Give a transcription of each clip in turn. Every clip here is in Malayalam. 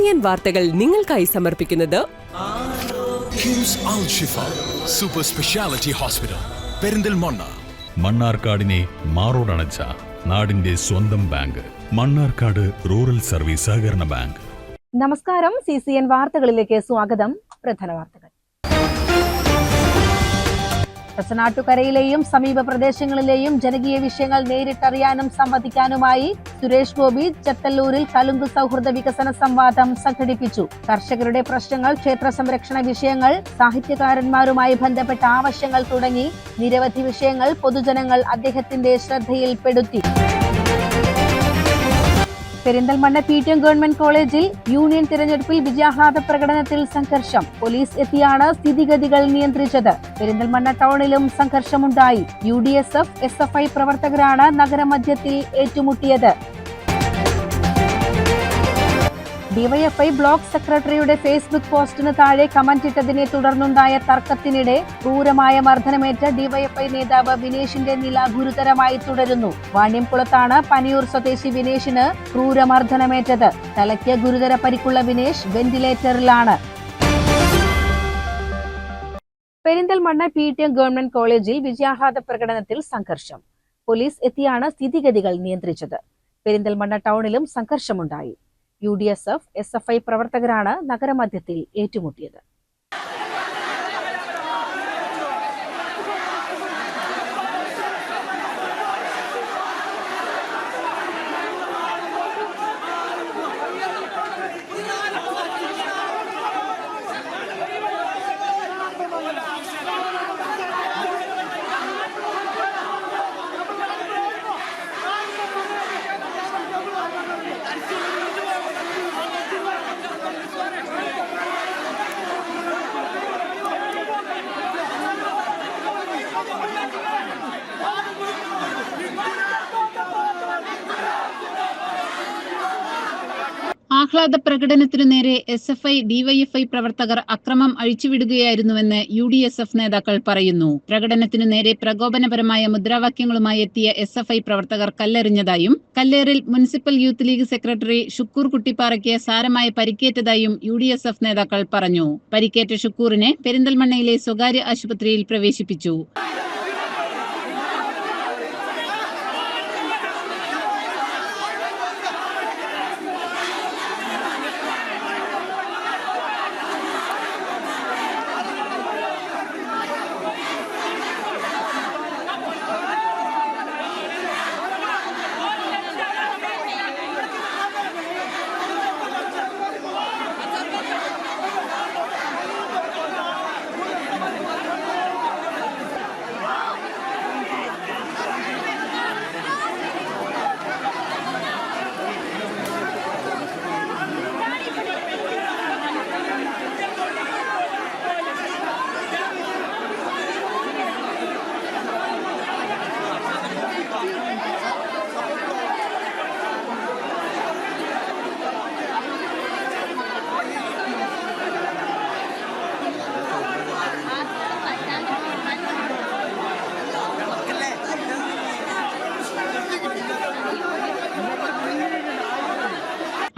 CCN വാർത്തകൾ നിങ്ങൾക്കായി സമർപ്പിക്കുന്നത് കിംസ് അൽ ഷിഫ സൂപ്പർ സ്പെഷ്യാലിറ്റി ഹോസ്പിറ്റൽ പെരിന്തൽമണ്ണ. മണ്ണാർക്കാടിനെ മാറോടണച്ച നാടിന്റെ സ്വന്തം ബാങ്ക് മണ്ണാർക്കാട് റൂറൽ സർവീസ് സഹകരണ ബാങ്ക്. നമസ്കാരം, CCN വാർത്തകളിലേക്ക് സ്വാഗതം. പ്രധാന വാർത്തകൾ. കരയിലെയും സമീപ പ്രദേശങ്ങളിലെയും ജനകീയ വിഷയങ്ങൾ നേരിട്ടറിയാനും സംവദിക്കാനുമായി സുരേഷ് ഗോപി ചത്തല്ലൂരിൽ കലുങ്ക് സൗഹൃദ വികസന സംവാദം സംഘടിപ്പിച്ചു. കർഷകരുടെ പ്രശ്നങ്ങൾ, ക്ഷേത്ര സംരക്ഷണ വിഷയങ്ങൾ, സാഹിത്യകാരന്മാരുമായി ബന്ധപ്പെട്ട ആവശ്യങ്ങൾ തുടങ്ങി നിരവധി വിഷയങ്ങൾ പൊതുജനങ്ങൾ അദ്ദേഹത്തിന്റെ ശ്രദ്ധയിൽപ്പെടുത്തി. പെരിന്തൽമണ്ണ PTM ഗവൺമെന്റ് കോളേജിൽ യൂണിയൻ തിരഞ്ഞെടുപ്പിൽ വിജയാഹ്ലാദ പ്രകടനത്തിൽ സംഘർഷം. പോലീസ് എത്തിയാണ് സ്ഥിതിഗതികൾ നിയന്ത്രിച്ചത്. പെരിന്തൽമണ്ണ ടൗണിലും സംഘർഷമുണ്ടായി. UDSF SFI പ്രവർത്തകരാണ് നഗരമധ്യത്തിൽ ഏറ്റുമുട്ടിയത്. DYFI ബ്ലോക്ക് സെക്രട്ടറിയുടെ ഫേസ്ബുക്ക് പോസ്റ്റിന് താഴെ കമന്റിട്ടതിനെ തുടർന്നുണ്ടായ തർക്കത്തിനിടെ ക്രൂരമായ മർദ്ദനമേറ്റ DYFI നേതാവ് വിനേഷിന്റെ നില ഗുരുതരമായി തുടരുന്നു. വാണിയംകുളത്താണ് പനിയൂർ സ്വദേശി വിനേഷിന് ക്രൂരമർദ്ദനമേറ്റത്. തലയ്ക്ക് ഗുരുതര പരിക്കുള്ള വിനേഷ് വെന്റിലേറ്ററിലാണ്. പെരിന്തൽമണ്ണ PTM ഗവൺമെന്റ് കോളേജിൽ വിജയാഹ്ലാദ പ്രകടനത്തിൽ സംഘർഷം. പോലീസ് എത്തിയാണ് സ്ഥിതിഗതികൾ നിയന്ത്രിച്ചത്. പെരിന്തൽമണ്ണ ടൗണിലും സംഘർഷമുണ്ടായി. UDSF SFI പ്രവർത്തകരാണ് നഗരമധ്യത്തിൽ ഏറ്റുമുട്ടിയത്. ആഹ്ലാദ പ്രകടനത്തിനു നേരെ SFI DYFI പ്രവർത്തകർ അക്രമം അഴിച്ചുവിടുകയായിരുന്നുവെന്ന് UDSF നേതാക്കൾ പറയുന്നു. പ്രകടനത്തിനു നേരെ പ്രകോപനപരമായ മുദ്രാവാക്യങ്ങളുമായി എത്തിയ SFI പ്രവർത്തകർ കല്ലെറിഞ്ഞതായും കല്ലേറിൽ municipal youth league secretary Shukkur കുട്ടിപ്പാറയ്ക്ക് സാരമായ പരിക്കേറ്റതായും UDSF നേതാക്കൾ പറഞ്ഞു. പരിക്കേറ്റ ഷുക്കൂറിനെ പെരിന്തൽമണ്ണയിലെ സ്വകാര്യ ആശുപത്രിയിൽ പ്രവേശിപ്പിച്ചു.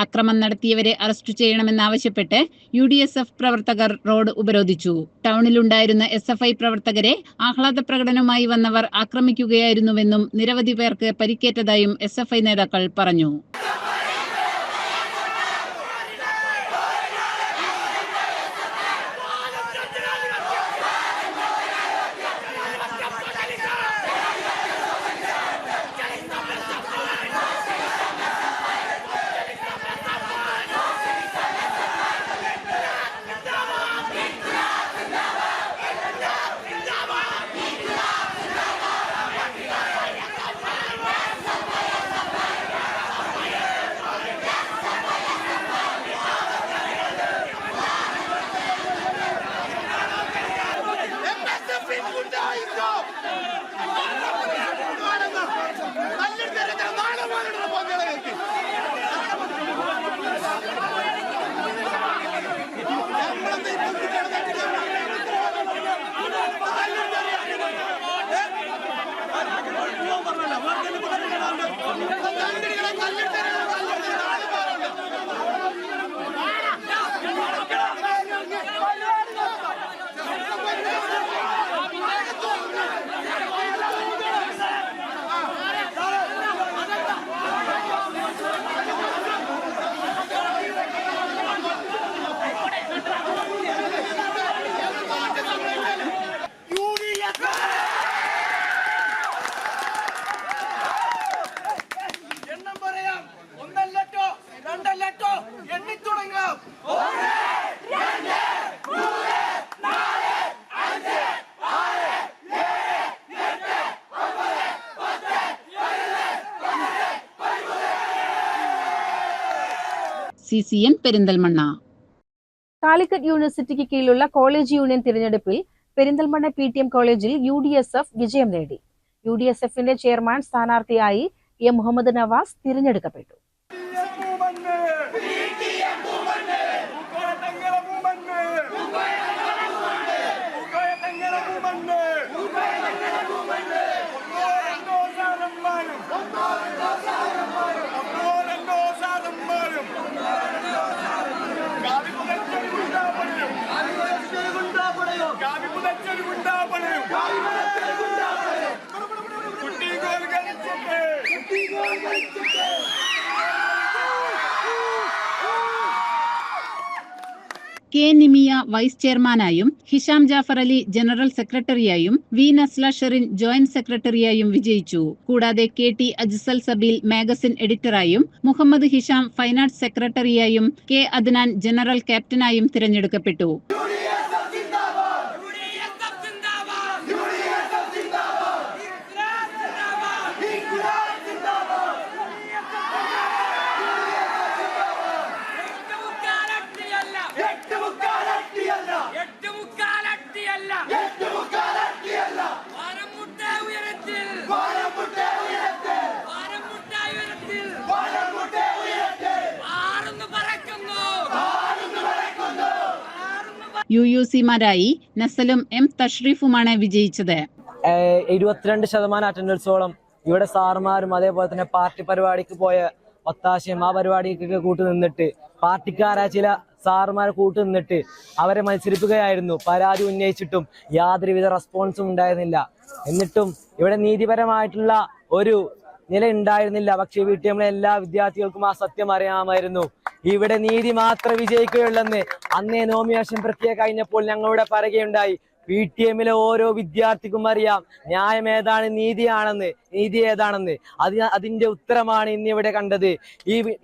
അക്രമം നടത്തിയവരെ അറസ്റ്റ് ചെയ്യണമെന്നാവശ്യപ്പെട്ട് UDSF പ്രവർത്തകർ റോഡ് ഉപരോധിച്ചു. ടൗണിലുണ്ടായിരുന്ന SFI പ്രവർത്തകരെ ആഹ്ലാദ പ്രകടനവുമായി വന്നവർ ആക്രമിക്കുകയായിരുന്നുവെന്നും നിരവധി പേർക്ക് പരിക്കേറ്റതായും SFI നേതാക്കൾ പറഞ്ഞു. CCN പെരിന്തൽമണ്ണ. കാലിക്കറ്റ് യൂണിവേഴ്സിറ്റിക്ക് കീഴിലുള്ള കോളേജ് യൂണിയൻ തിരഞ്ഞെടുപ്പിൽ പെരിന്തൽമണ്ണ PTM കോളേജിൽ UDSF വിജയം നേടി. UDSFന്റെ ചെയർമാൻ സ്ഥാനാർത്ഥിയായി M. മുഹമ്മദ് നവാസ് തിരഞ്ഞെടുക്കപ്പെട്ടു. K. നിമിയ വൈസ് ചെയർമാനായും ഹിഷാം ജാഫർ അലി ജനറൽ സെക്രട്ടറിയായും V. നസ്ല ഷെറിൻ ജോയിന്റ് സെക്രട്ടറിയായും വിജയിച്ചു. കൂടാതെ KT അജ്സൽ സബീൽ മാഗസിൻ എഡിറ്ററായും മുഹമ്മദ് ഹിഷാം ഫൈൻ ആർട്സ് സെക്രട്ടറിയായും K. അദ്നാൻ ജനറൽ ക്യാപ്റ്റനായും തിരഞ്ഞെടുക്കപ്പെട്ടു. UUC-മാരായി നസലും M. തഷ്രീഫുമാണ് വിജയിച്ചത്. 72% അറ്റൻഡൻസോളം ഇവിടെ സാറുമാരും അതേപോലെ തന്നെ പാർട്ടി പരിപാടിക്ക് പോയ ഒത്താശയും ആ പരിപാടിക്കൊക്കെ കൂട്ടു നിന്നിട്ട് പാർട്ടിക്കാരായ ചില സാറുമാരെ കൂട്ടു നിന്നിട്ട് അവരെ മത്സരിപ്പിക്കുകയായിരുന്നു. പരാതി ഉന്നയിച്ചിട്ടും യാതൊരുവിധ റെസ്പോൺസും ഉണ്ടായിരുന്നില്ല. എന്നിട്ടും ഇവിടെ നീതിപരമായിട്ടുള്ള ഒരു നില ഉണ്ടായിരുന്നില്ല. പക്ഷേ PTM എല്ലാ വിദ്യാർത്ഥികൾക്കും ആ സത്യം അറിയാമായിരുന്നു. ഇവിടെ നീതി മാത്രം വിജയിക്കുകയുള്ളെന്ന് അന്നേ നോമിനേഷൻ പ്രക്രിയ കഴിഞ്ഞപ്പോൾ ഞങ്ങളുടെ പറയുകയുണ്ടായി. PTM ഓരോ വിദ്യാർത്ഥിക്കും അറിയാം ന്യായം ഏതാണ്, നീതി ഏതാണെന്ന്. അതിന്റെ ഉത്തരമാണ് ഇന്നിവിടെ കണ്ടത്.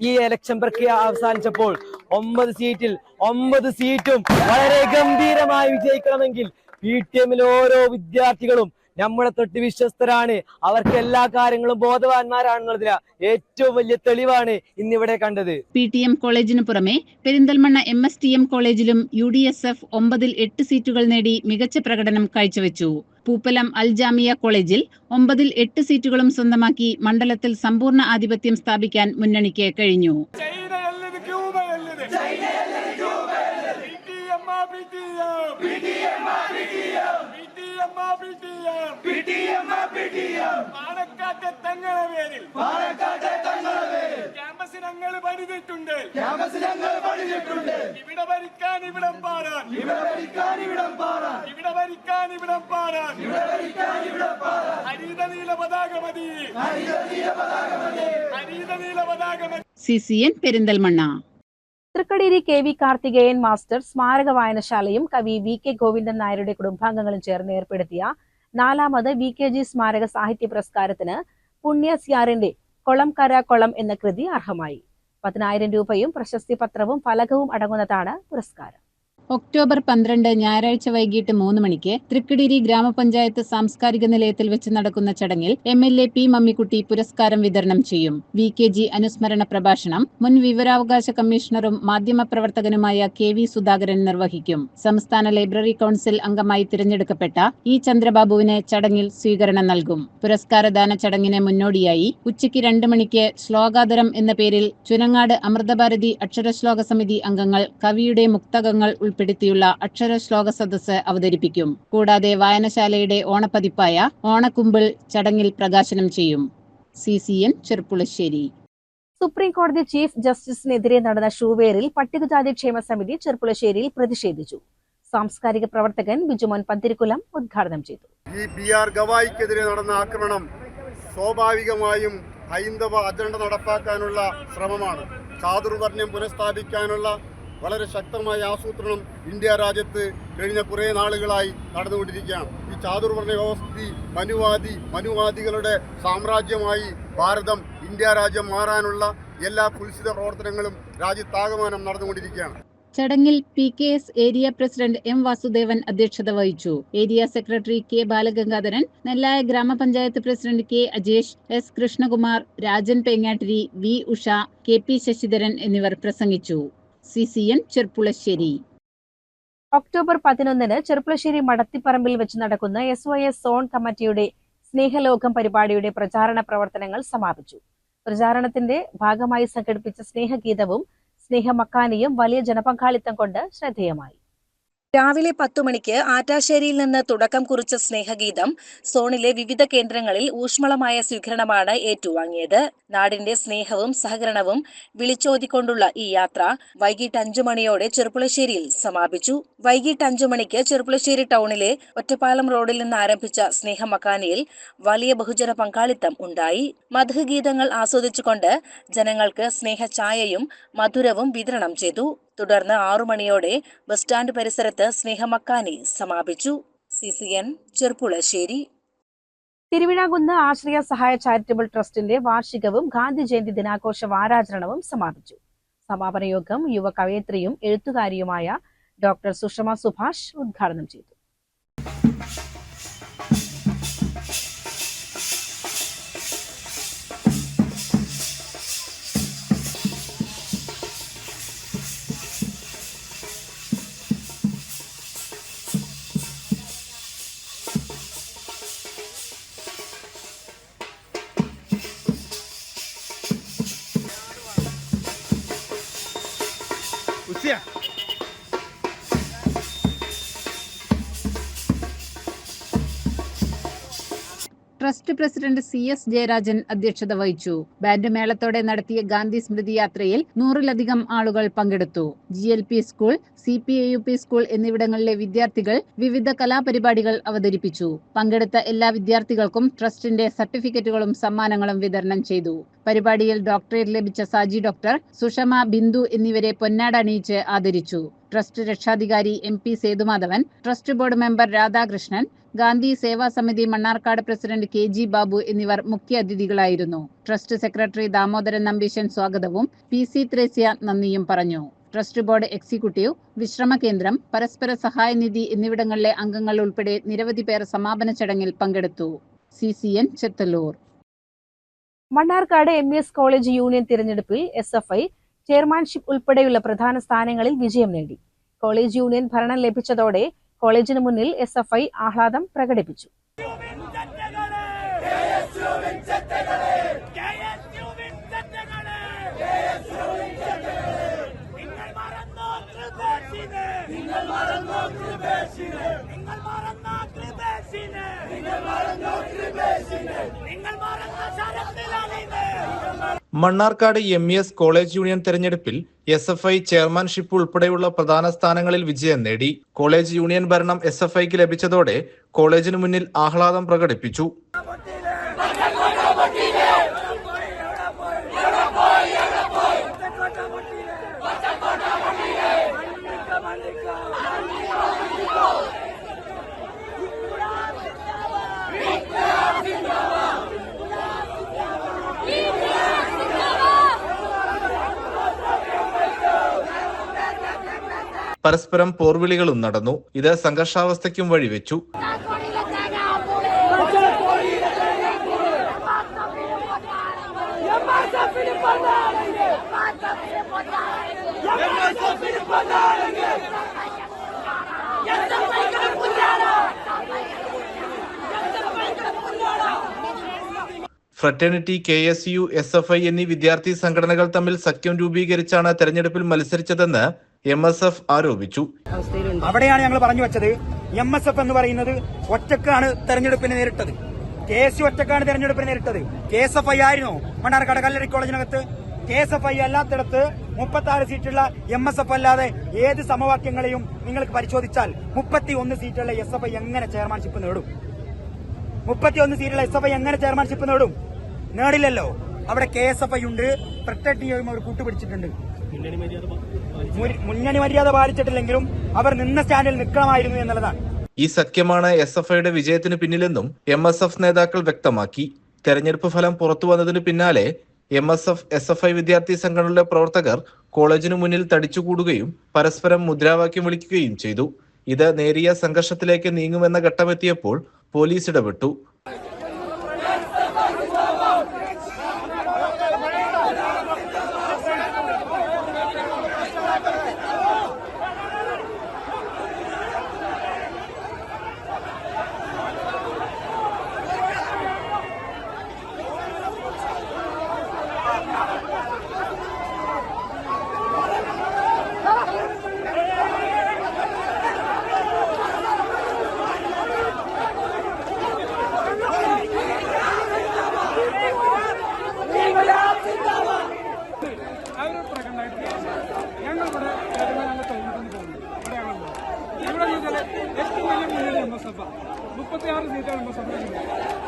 ഈ ഇലക്ഷൻ പ്രക്രിയ അവസാനിച്ചപ്പോൾ 9 സീറ്റിൽ 9 സീറ്റും വളരെ ഗംഭീരമായി വിജയിക്കണമെങ്കിൽ PTM ഓരോ വിദ്യാർത്ഥികളും നമ്മളെ തൊട്ട് വിശ്വസ്തരാണ്. അവർക്ക് എല്ലാ കാര്യങ്ങളും ബോധവാന്മാരാണെന്നുള്ളതിന് ഏറ്റവും വലിയ തെളിവാണ് ഇന്നിവിടെ കണ്ടത്. PTM കോളേജിന് പുറമെ പെരിന്തൽമണ്ണ MSTM കോളേജിലും UDSF 9-ൽ 8 സീറ്റുകൾ നേടി മികച്ച പ്രകടനം കാഴ്ചവെച്ചു. പൂപ്പലം അൽ ജാമിയ കോളേജിൽ 9-ൽ 8 സീറ്റുകളും സ്വന്തമാക്കി മണ്ഡലത്തിൽ സമ്പൂർണ്ണ ആധിപത്യം സ്ഥാപിക്കാൻ മുന്നണിക്ക് കഴിഞ്ഞു. CCN Perinthalmanna. Thrikkadeeri KV Karthikeyan master സ്മാരക വായനശാലയും കവി VK ഗോവിന്ദൻ നായരുടെ കുടുംബാംഗങ്ങളും ചേർന്ന് ഏർപ്പെടുത്തിയ 4ാമത് VKG സ്മാരക സാഹിത്യ പുരസ്കാരത്തിന് പുണ്യസ്യാറിന്റെ കൊളംകര കൊളം എന്ന കൃതി അർഹമായി. 10,000 രൂപയും പ്രശസ്തി പത്രവും ഫലകവും അടങ്ങുന്നതാണ് പുരസ്കാരം. ഒക്ടോബർ 12 ഞായറാഴ്ച വൈകിട്ട് 3 മണിക്ക് തൃക്കടീരി ഗ്രാമപഞ്ചായത്ത് സാംസ്കാരിക നിലയത്തിൽ വെച്ച് നടക്കുന്ന ചടങ്ങിൽ MLA P. മമ്മിക്കുട്ടി പുരസ്കാരം വിതരണം ചെയ്യും. VKG അനുസ്മരണ പ്രഭാഷണം മുൻ വിവരാവകാശ കമ്മീഷണറും മാധ്യമപ്രവർത്തകനുമായ KV സുധാകരൻ നിർവഹിക്കും. സംസ്ഥാന ലൈബ്രറി കൌൺസിൽ അംഗമായി തിരഞ്ഞെടുക്കപ്പെട്ട E. ചന്ദ്രബാബുവിന് ചടങ്ങിൽ സ്വീകരണം നൽകും. പുരസ്കാരദാന ചടങ്ങിന് മുന്നോടിയായി ഉച്ചയ്ക്ക് 2 മണിക്ക് ശ്ലോകാദരം എന്ന പേരിൽ ചുനങ്ങാട് അമൃതഭാരതി അക്ഷരശ്ലോക സമിതി അംഗങ്ങൾ കവിയുടെ മുക്തകങ്ങൾ ഉൾപ്പെടുത്തിയുള്ള അക്ഷരശ്ലോക സദസ്സ് അവതരിപ്പിക്കും. കൂടാതെ വായനശാലയുടെ ഓണപ്പതിപ്പായ ഓണക്കുമ്പിൾ ചടങ്ങിൽ പ്രകാശനം ചെയ്യും. CCN ചെർപ്പുളശ്ശേരി. സുപ്രീം കോടതി ചീഫ് ജസ്റ്റിസിനെതിരെ നടന്ന ഷൂവേറിൽ പട്ടികജാതി ക്ഷേമ സമിതി ചെർപ്പുളശ്ശേരിയിൽ പ്രതിഷേധിച്ചു. സാംസ്കാരിക പ്രവർത്തകൻ ബിജുമോൻ പന്തിരിക്കുലം ഉദ്ഘാടനം ചെയ്തു. ഈ BR ഗവായിക്കെതിരെ നടന്ന ആക്രമണം സ്വാഭാവികമായും ഹൈന്ദവ അജണ്ട നടപ്പാക്കാനുള്ള ശ്രമമാണ്. ചാതുർവർണ്ണ്യം പുനഃസ്ഥാപിക്കാനുള്ള വളരെ ശക്തമായ ആസൂത്രണം ഇന്ത്യ രാജ്യത്ത് കഴിഞ്ഞ കുറേ നാളുകളായി നടന്നുകൊണ്ടിരിക്കുകയാണ്. ഈ ചാതുർവർണ്ണ വ്യവസ്ഥ മനുവാദികളുടെ സാമ്രാജ്യമായി ഭാരതം ഇന്ത്യ രാജ്യം മാറാനുള്ള എല്ലാ കുൽസിത പ്രവർത്തനങ്ങളും രാജ്യത്താകമാനം നടന്നുകൊണ്ടിരിക്കുകയാണ്. ചടങ്ങിൽ PKS area president M Vasudevan അധ്യക്ഷത വഹിച്ചു. Area secretary K Balagangadharan, Nellaya ഗ്രാമപഞ്ചായത്ത് president K Ajesh, S Krishnakumar, Rajan Pengattiri, V Usha, KP Sasidharan എന്നിവർ പ്രസംഗിച്ചു. CCN ചെർപ്പുളശ്ശേരി. ഒക്ടോബർ 11 ചെർപ്പുളശ്ശേരി മടത്തിപ്പറമ്പിൽ വെച്ച് നടക്കുന്ന SYS സോൺ കമ്മിറ്റിയുടെ സ്നേഹലോകം പരിപാടിയുടെ പ്രചാരണ പ്രവർത്തനങ്ങൾ സമാപിച്ചു. പ്രചാരണത്തിന്റെ ഭാഗമായി സംഘടിപ്പിച്ച സ്നേഹഗീതവും സ്നേഹമക്കാനിയും വലിയ ജനപങ്കാളിത്തം കൊണ്ട് ശ്രദ്ധേയമായി. രാവിലെ 10 മണിക്ക് ആറ്റാശ്ശേരിയിൽ നിന്ന് തുടക്കം കുറിച്ച സ്നേഹഗീതം സോണിലെ വിവിധ കേന്ദ്രങ്ങളിൽ ഊഷ്മളമായ സ്വീകരണമാണ് ഏറ്റുവാങ്ങിയത്. നാടിന്റെ സ്നേഹവും സഹകരണവും വിളിച്ചോതിക്കൊണ്ടുള്ള ഈ യാത്ര വൈകിട്ട് 5 മണിയോടെ ചെർപ്പുളശ്ശേരിയിൽ സമാപിച്ചു. വൈകിട്ട് 5 മണിക്ക് ചെർപ്പുളശ്ശേരി ടൗണിലെ ഒറ്റപ്പാലം റോഡിൽ നിന്ന് ആരംഭിച്ച സ്നേഹമക്കാനിയിൽ വലിയ ബഹുജന പങ്കാളിത്തം ഉണ്ടായി. മദ്ഹ് ഗീതങ്ങൾ ആസ്വദിച്ചുകൊണ്ട് ജനങ്ങൾക്ക് സ്നേഹചായയും മധുരവും വിതരണം ചെയ്തു. തുടർന്ന് 6 മണിയോടെ ബസ് സ്റ്റാൻഡ് പരിസരത്ത് സ്നേഹമക്കാനി സമാപിച്ചു. CCN ചെർപ്പുളശ്ശേരി. തിരുവിഴാകുന്ന് ആശ്രയ സഹായ ചാരിറ്റബിൾ ട്രസ്റ്റിന്റെ വാർഷികവും ഗാന്ധി ജയന്തി ദിനാഘോഷ വാരാചരണവും സമാപിച്ചു. സമാപന യോഗം യുവ കവയിത്രിയും എഴുത്തുകാരിയുമായ ഡോക്ടർ സുഷമ സുഭാഷ് ഉദ്ഘാടനം ചെയ്തു. ട്രസ്റ്റ് പ്രസിഡന്റ് CS ജയരാജൻ അധ്യക്ഷത വഹിച്ചു. ബാൻഡ് മേളത്തോടെ നടത്തിയ ഗാന്ധി സ്മൃതി യാത്രയിൽ 100-ലധികം ആളുകൾ പങ്കെടുത്തു. GLP സ്കൂൾ, CPAUP സ്കൂൾ എന്നിവിടങ്ങളിലെ വിദ്യാർത്ഥികൾ വിവിധ കലാപരിപാടികൾ അവതരിപ്പിച്ചു. പങ്കെടുത്ത എല്ലാ വിദ്യാർത്ഥികൾക്കും ട്രസ്റ്റിന്റെ സർട്ടിഫിക്കറ്റുകളും സമ്മാനങ്ങളും വിതരണം ചെയ്തു. പരിപാടിയിൽ ഡോക്ടറേറ്റ് ലഭിച്ച സാജി ഡോക്ടർ, സുഷമ, ബിന്ദു എന്നിവരെ പൊന്നാട അണിയിച്ച് ആദരിച്ചു. ട്രസ്റ്റ് രക്ഷാധികാരി MP Sethumadhavan, trust board member Radhakrishnan, Gandhi Seva Samiti Mannarkkad president KG Babu എന്നിവർ മുഖ്യ അതിഥികളായിരുന്നു. ട്രസ്റ്റ് സെക്രട്ടറി ദാമോദരൻ നമ്പീശൻ സ്വാഗതവും PC ത്രേസ്യ നന്ദിയും പറഞ്ഞു. ട്രസ്റ്റ് ബോർഡ് എക്സിക്യൂട്ടീവ്, വിശ്രമ കേന്ദ്രം, പരസ്പര സഹായ നിധി എന്നിവിടങ്ങളിലെ അംഗങ്ങൾ ഉൾപ്പെടെ നിരവധി പേർ സമാപന ചടങ്ങിൽ പങ്കെടുത്തു. CCN Chethallur. Mannarkkad MES college union തിരഞ്ഞെടുപ്പിൽ SFI ചെയർമാൻഷിപ്പ് ഉൾപ്പെടെയുള്ള പ്രധാന സ്ഥാനങ്ങളിൽ വിജയം നേടി. കോളേജ് യൂണിയൻ ഭരണം ലഭിച്ചതോടെ കോളേജിന് മുന്നിൽ SFI ആഹ്ലാദം പ്രകടിപ്പിച്ചു. മണ്ണാർക്കാട് MES കോളേജ് യൂണിയൻ തെരഞ്ഞെടുപ്പിൽ SFI ചെയർമാൻഷിപ്പ് ഉൾപ്പെടെയുള്ള പ്രധാന സ്ഥാനങ്ങളിൽ വിജയം നേടി. കോളേജ് യൂണിയൻ ഭരണം SFIക്ക് ലഭിച്ചതോടെ കോളേജിന് മുന്നിൽ ആഹ്ലാദം പ്രകടിപ്പിച്ചു. പരസ്പരം പോർവിളികളും നടന്നു. ഇത് സംഘർഷാവസ്ഥയ്ക്കും വഴിവെച്ചു. ഫ്രറ്റേണിറ്റി, KSU, SFI എന്നീ വിദ്യാർത്ഥി സംഘടനകൾ തമ്മിൽ സഖ്യം രൂപീകരിച്ചാണ് തെരഞ്ഞെടുപ്പിൽ മത്സരിച്ചതെന്ന് MSF ആരോപിച്ചു. അവിടെയാണ് ഞങ്ങൾ പറഞ്ഞു വെച്ചത്, MSF എന്ന് പറയുന്നത് ഒറ്റക്കാണ് തെരഞ്ഞെടുപ്പിനെ നേരിട്ടത്. KSU ഒറ്റക്കാണ് തെരഞ്ഞെടുപ്പിനെ നേരിട്ടത്. KSFI ആയിരുന്നു മണ്ണാർക്കാട് കല്ലറി കോളേജിനകത്ത്. KSFI അല്ലാത്തിടത്ത് 36 സീറ്റുള്ള MSF അല്ലാതെ ഏത് സമവാക്യങ്ങളെയും നിങ്ങൾക്ക് പരിശോധിച്ചാൽ 31 സീറ്റുള്ള SFI എങ്ങനെ ചെയർമാൻഷിപ്പ് നേടും? 31 സീറ്റുള്ള SFI എങ്ങനെ ചെയർമാൻഷിപ്പ് നേടും? നേടില്ലല്ലോ. അവിടെ KSFI ഉണ്ട്, ഫ്രറ്റേണിറ്റിയും അവർ കൂട്ടുപിടിച്ചിട്ടുണ്ട്. മുന്നണി മര്യാദ പാലിച്ചിട്ടില്ലെങ്കിലും അവർ നിന്ന സ്റ്റാൻഡിൽ നിൽക്കണമായിരുന്നു എന്നുള്ളതാണ്. ഈ സഖ്യമാണ് SFIയുടെ വിജയത്തിന് പിന്നിലെന്നും MSF നേതാക്കൾ വ്യക്തമാക്കി. തെരഞ്ഞെടുപ്പ് ഫലം പുറത്തുവന്നതിന് പിന്നാലെ MSF, SFI വിദ്യാർത്ഥി സംഘടനകളുടെ പ്രവർത്തകർ കോളേജിനു മുന്നിൽ തടിച്ചുകൂടുകയും പരസ്പരം മുദ്രാവാക്യം വിളിക്കുകയും ചെയ്തു. ഇത് നേരിയ സംഘർഷത്തിലേക്ക് നീങ്ങുമെന്ന ഘട്ടമെത്തിയപ്പോൾ പോലീസ് ഇടപെട്ടു.